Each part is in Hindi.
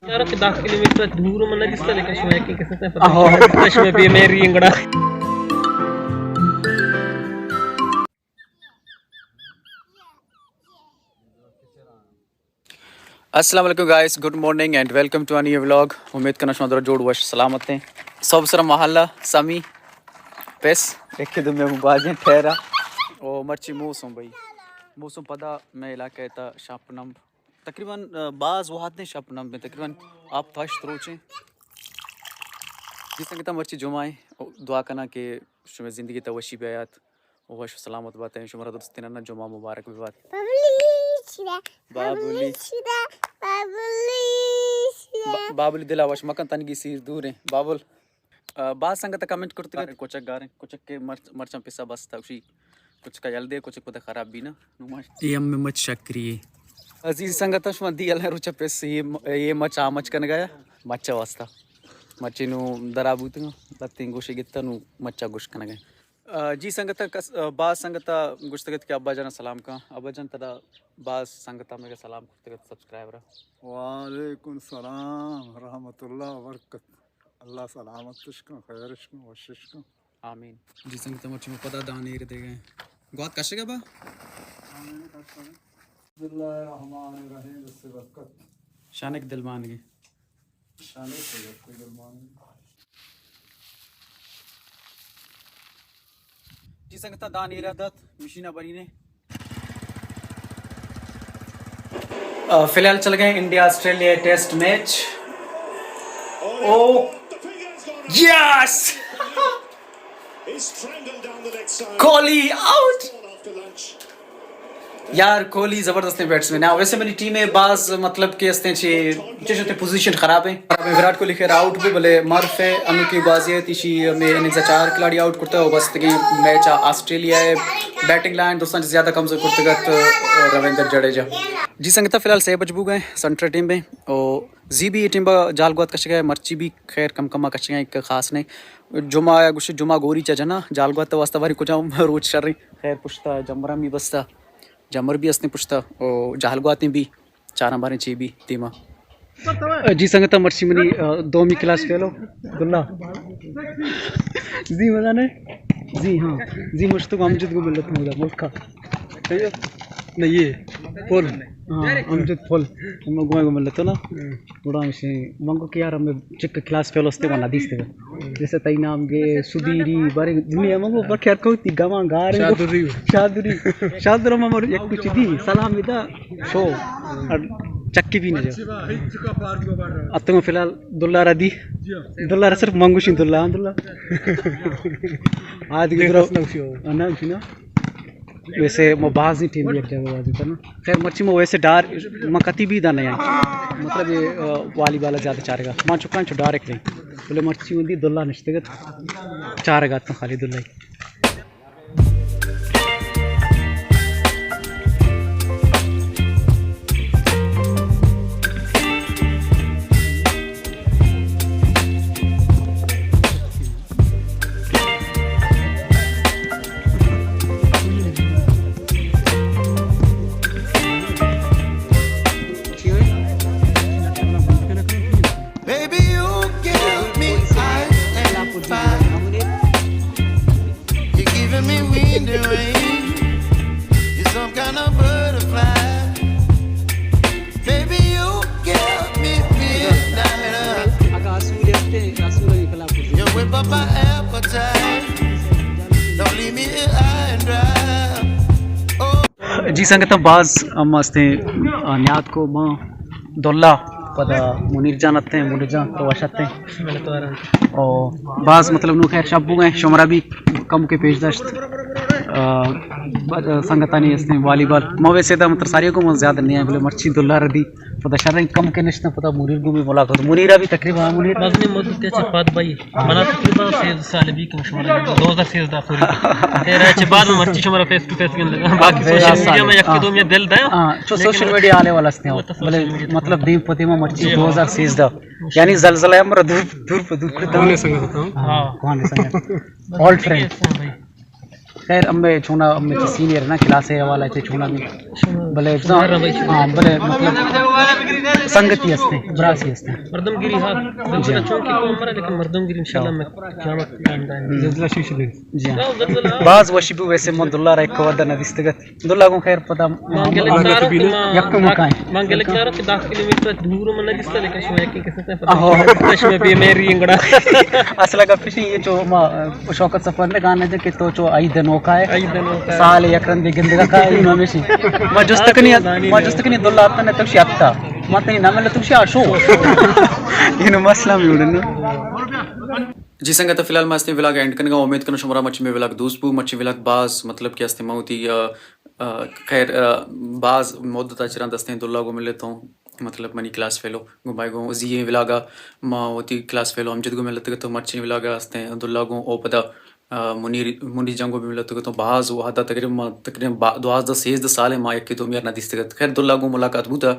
यार के 10 किलोमीटर दूर मन दिसतं लेकिन शिवाय की कसं ते पता चष्मे पे मेरी इंगड़ा अस्सलाम वालेकुम guys, good morning and welcome to a new vlog. उम्मीद करना शुरू जोड़ वश सलामत हैं सब सर महल्ला समी पेस एक दो में बाजें ठहरा और मर्ची मौसम भाई मौसम पता मैं इलाके था शापनम तकरीबन बाज वहाद ने शापनम में तकरीबन आप थाश त्रोचे जिस संगता मर्ची जुमाए दुआ करना कि शुमे ज़िंदगी तवशी बयात वश सलामत बातें शुमारा दोस्त ना जुमा मुबारक भी बात बाबुली दिला वश मकन तनगी सीर दूर है बाबुल बात संगत कमेंट करते हैं कुछ गारे कुछ के मरचम पिसा बस था उसी कुछ का जल्दी कुछ पता खराब भी ना ये हम में मच शक्री अजीज संगत शुमा दी अल्लाह रुच पिस ये मच आमच कन गया मच्चा वास्ता मच्ची नु दराबूत लत्ती गोशी गित्ता नु मच्चा गुश कन गए जी संगत बास संगत गुश्तगत के अब्बा जान सलाम का अब्बा जान तदा बास संगत में के सलाम गुश्तगत सब्सक्राइबर वालेकुम सलाम रहमतुल्लाह बरकत अल्लाह सलामत तुश्को खैरश्को वशिश्को आमीन जी संगत मच में पता दाने रे दे गए गौत कशे का बा बिस्मिल्लाहिर रहमानिर रहीम से बरकत शानिक दिल मान गए शाने से दिल मान जी संगता दान इरादत मशीना बनी ने फिलहाल चल गए India Australia test match oh yes Kohli out यार कोहली जबरदस्त बैट्समैन है वैसे मेरी टीम में बाज मतलब के हस्ते छे पोजीशन खराब है विराट कोहली खेर आउट भी भले मर्फ है अनु की बाजी तीशी में इनिंग्स 4 खिलाड़ी आउट करते हो बस की मैच ऑस्ट्रेलिया है बैटिंग लाइन दोस्तों से ज्यादा कमजोर करते रविंद्र जडेजा जी संगता फिलहाल से बजबू गए सेंट्रल टीम में और जी भी टीम जालगुआत कश गए मर्ची भी खैर कम कमा कश गए एक खास नहीं जुमा गुश जुमा गोरी जना जालगुआत वास्ता वारी कुछ रोज चल रही खैर पुछता जमरा भी बसता जमर भी असने पुछता और जालगुआती भी 4 हमारे 6 भी तीमा जी संगता मर्ची मनी 2वीं क्लास फेलो दुल्ला जी मजा ने जी हाँ जी मुझ तो अमजद को मिलत मुझे मुल्क का नहीं ये फुल हाँ अमजद फुल हम लोग को मिलत ना थोड़ा मिसे मंगो कि यार हमें चिक क्लास फेलो स्ते वना दिसते जैसे तई नाम गे सुदीरी बारे दुनिया मंगो बख्यार को ती गवा गारे शादुरी ममर एक कुछ दी सलाम इदा शो और चक्की भी न जा अतंग फिलहाल दुल्ला रदी दुल्ला सिर्फ मंगुशी दुल्ला आज की तरफ ना ना वैसे मोबाज ही टीम एक जगह बाजू था ना खैर मच्छी में वैसे डार मकती भी दाना है मतलब ये वाली वाला ज़्यादा चारेगा मां चुका डायरेक्ट नहीं बोले मच्छी में दुल्ला निश्चित चारेगा तो खाली दुल्ला ही जी संगत बाज मस्ते न्याद को माँ दोल्ला पदा मुनीर जानते हैं मुनीर जान तो वशते हैं और बाज मतलब नु खैर शब्बू गए शुमरा भी कम के पेशदश्त संगतानी इसने वॉलीबॉल मोवे से दा मतलब सारियों को ज़्यादा नहीं है बोले मर्ची दुल्ला रदी पता शर्रिंग कम के निश्चित पता मुनीर को भी मुलाकात मुनीरा भी तकरीबन मुनीर मजने मौजूद के पाद भाई मना तकरीबन 6 साल भी कम शुमारा 2006 दा पूरी तेरा के बाद में मर्ची शुमारा फेस टू फेस के बाकी सोशल मीडिया में एक दो में दिल दा हां जो सोशल मीडिया आने वाला है बोले मतलब दीप पति में मर्ची 2006 दा यानी जलजला हमर दूर दूर दूर कौन संग हां कौन संग ऑल फ्रेंड खैर अम्मे छूना अम्मे की सीनियर ना क्लास है वाला थे छूना भी भले हाँ भले मतलब संगति असते ब्रासी असते मर्दमगिरी हाँ दिलचस्प चौकी को हमारा लेकिन मर्दमगिरी इंशाल्लाह में क़यामत के आंदा है जल्ला शीश दे जी हाँ बाज वशिबु वैसे मदुल्ला रे को वदन दिस्तगत दुल्ला को खैर पता यक्कु मकान मांगे लग रहा कि 10 किलोमीटर दूर में न दिसता लेकिन शो है कि किसने पता कश में भी मेरी इंगड़ा असला का फिश ये जो शौकत सफर ने गाने जे कि तो जो आई दनो का है आई दनो का साल यकरन दे गिंदगा का इन हमेशी ma justकनी दुल्ला आपने तक शक्ता मतनी ना मतलब तुम आशो इन मसला में उड़न जी संगत फिलहाल मैं विलाग एंड करने का उम्मीद करना शुमारा मच्छी में विलाग दोस्तबू मच्छी विलाग बाज मतलब कि अस्ते मौती खैर बाज मुद्दत चरण दस्ते दुल्ला को मिले तो मतलब मनी क्लास फेलो गुमाई गो जी विलागा माँ होती क्लास फेलो अमजद को मिलते तो मच्छी विलागा अस्ते दुल्ला को ओ पता मुनी जंगो भी मिलते तो बाज वो हाथा तकरीबन 12 साल है माँ एक तो मेरा नदीस खैर दुल्ला को मुलाकात बूता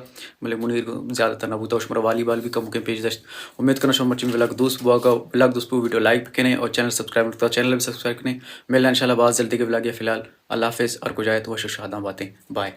मतलब मुनीर को ज़्यादातर ना बूता उसमें वालीबाल भी कम के पेज दस्ट उम्मीद करना शुरू मच्छी विलाग दोस्त बुआ का विलाग दोस्त वीडियो लाइक करें और चैनल सब्सक्राइब करता चैनल भी सब्सक्राइब करें मिलना इंशाल्लाह बात जल्दी के विलाग फिलहाल अल्लाह हाफिज़ और कुछ आए तो वह शादा बातें बाय।